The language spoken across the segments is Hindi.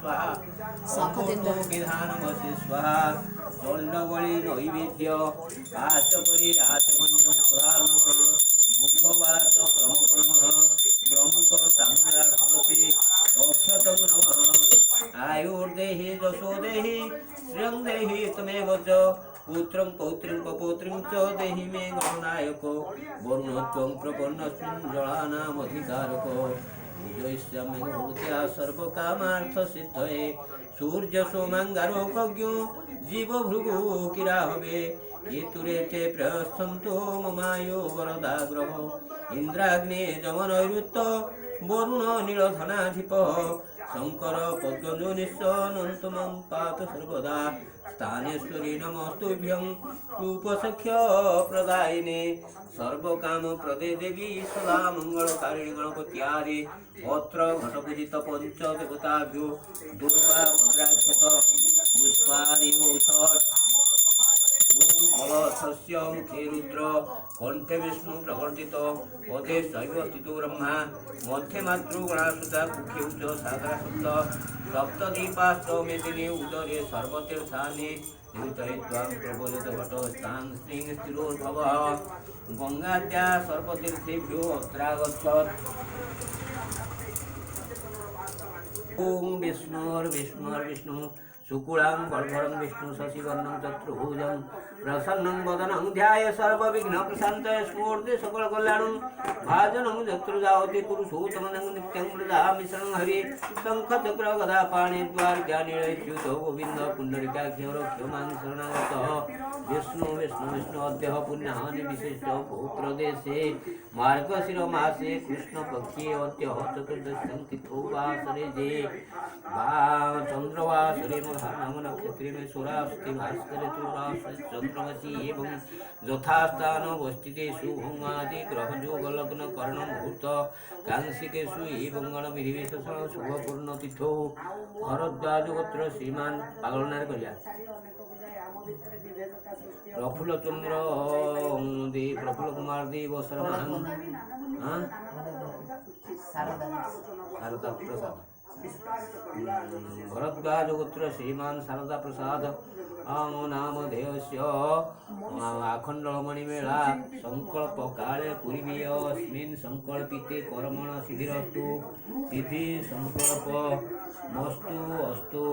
स्वाहा विधानमसि स्वाहा चंडबली नैवेद्य आचपरी आचमन्यं स्वाहा नमः मुखवास प्रमुख नमः प्रमुख ताम्राक्षरति अक्षतं नमः आयुर्देहि यशो देहि श्रियं देहि तमेव च पुत्रं पौत्रीं पपौत्रीं च देहि मे गणनायको वरुणत्वं प्रपन्नस्मिन् जलानामधिकारको पूजयिष्यामि भूत्या सर्वकामार्थसिद्धये सूर्य सोमांगारोग्यो जीव भृगु किरा हवे केतुरे ते प्रस्थन्तो ममायो वरदाग्रह इंद्राग्ने जमनैरुत्त वरुण नीलधनाधिप शंकर पद्मजोनिश्चनन्तमं पात सर्वदा स्थानेश्वरी नमस्तुभ्यं रूपसख्य प्रदायिने सर्वकाम प्रदे देवी सदा मंगलकारिणी गणपत्यादि अत्र घटपूजित पंच देवताभ्यो दुर्गा भद्राक्षत पुष्पाणि औषध कलशस्य मुखे रुद्र कंठे विष्णु प्रवर्तित पदे शैव स्थितो ब्रह्मा मध्ये मातृगणासुता मुखे उच्च सागरा सप्त सप्तदीपाष्टमेदिने उदरे सर्वतीर्थानि तीर्थयित्वां प्रबोधित घटस्थां स्त्रीं स्थिरोद्भवः गंगाद्या सर्वतीर्थेभ्यो अत्रागच्छत् ओम विष्णुर्विष्णुर्विष्णु शुक्लां वरदं विष्णु शशिवर्णं चतुर्भुजं प्रसन्नं वदनं ध्याये सर्वविघ्नप्रशान्तये स्मूर्ते सकलकल्याणं भाजनं यत्र जावति पुरुषोत्तमं नित्यं मृदामि शरणं हरि शङ्खचक्र गदा पाणि द्वारकानीलच्युतो गोविन्द पुण्डरीकाक्षरक्षो मां शरणागतः विष्णु विष्णु विष्णु अद्य पुण्यानि विशिष्ट भूप्रदेशे मार्गशिरमासे कृष्णपक्षे अद्य चतुर्दश्यां तिथौ वासरे जे चंद्रवासरे नाम नक्षत्रे में सोरास्ति भास्कर चंद्रमसी एवं यथास्थान अवस्थितेषु भौमादि ग्रह योग लग्न कर्ण मुहूर्त कांसिकेषु एवं गण विधिविशेषण शुभपूर्ण तिथौ भरद्वाज गोत्र श्रीमान पागलनार करिया प्रफुल्ल चंद्र दे प्रफुल्ल कुमार देव शर्मा शारदा प्रसाद भरद्वाज गोत्र श्रीमान शारदा प्रसाद नाम देवस्य आखंडमणिमेला संकल्प काले पूर्वीयस्मिन् संकल्पिते कर्मण सिद्धिरस्तु सिद्धि संकल्प मस्तु अस्तु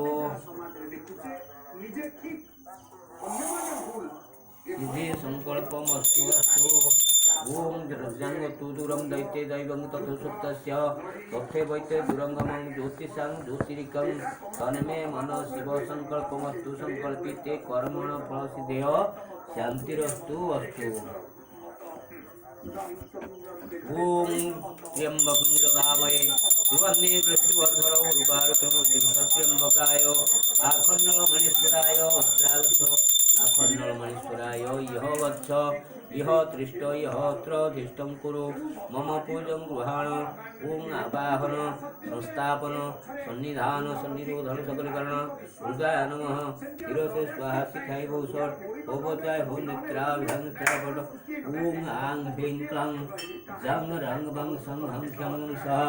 सिद्धि संकल्पमस्तु अस्तु ओम जरजांगतु दूरं दैत्ये दैवं ततो सुप्तस्य तथे वैते दूरंगमं ज्योतिषां ज्योतिरिकं तन्मे मन शिव संकल्पमस्तु संकल्पिते कर्मण फलसिद्धेय शांतिरस्तु अस्तु ओम त्र्यंबकं यदामहे सुवर्णे वृष्टिवर्धनौ उर्वारुकमुद्दिं त्र्यंबकाय आखण्डमणीश्वराय वस्त्रागच्छो आखण्डमणीश्वराय यः वत्स यः तृष्ट यः अत्र कुरु मम पूजं गृहाण ओं आवाहन संस्थापन सन्निधान सन्निरोधन सकलकरण रुद्राय नमः शिरसे स्वाहा शिखाय भूषण उपचाय भू निद्राभिधानपट ओं आं ह्रीं क्लं जंग रंग बंग संघं क्षं सः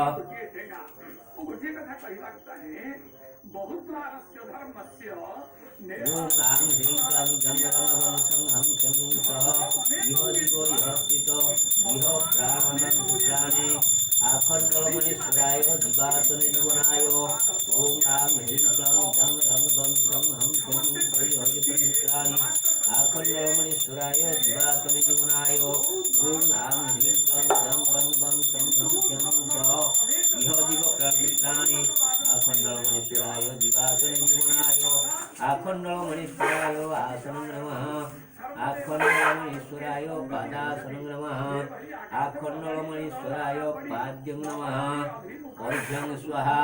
ओम आं ह्रीं क्लं जंग रंग बंग संघं क्षं सः इह जीवो इह स्थितो इह प्राणं प्राणे आखण्डमणीश्वराय दिवातने जीवनाय ओम आं ह्रीं क्लं जंग रंग बंग संघं क्षं सः इह प्राणे आखण्डमणीश्वराय दिवातने जीवनाय ओम आं ह्रीं क्लं जंग रंग बंग संघं क्षं सः इह जीव प्राणे आखण्डमणीश्वराय दिवातने जीवनाय आखण्डमणीश्वराय आसनं नमः आखण्डमणीश्वराय पादासनं नमः आखण्डमणीश्वराय पाद्यं नमः अर्घ्यं स्वाहा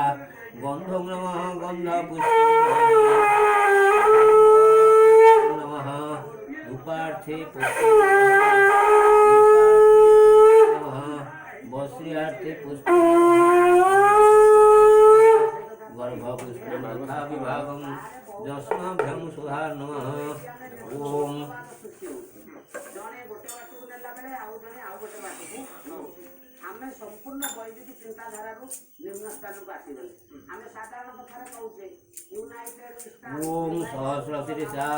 गन्धं नमः गन्धपुष्पं नमः उपार्थे पुष्पं नमः वस्त्र्यार्थे पुष्पं गर्भपुष्पं विभागं जस्माभ्यं सुधा नमः ओम संपूर्ण वैदिक चिंताधारा निम्न स्थान को आसगले आम साधारण कथार ओम सहस्रशीर्षा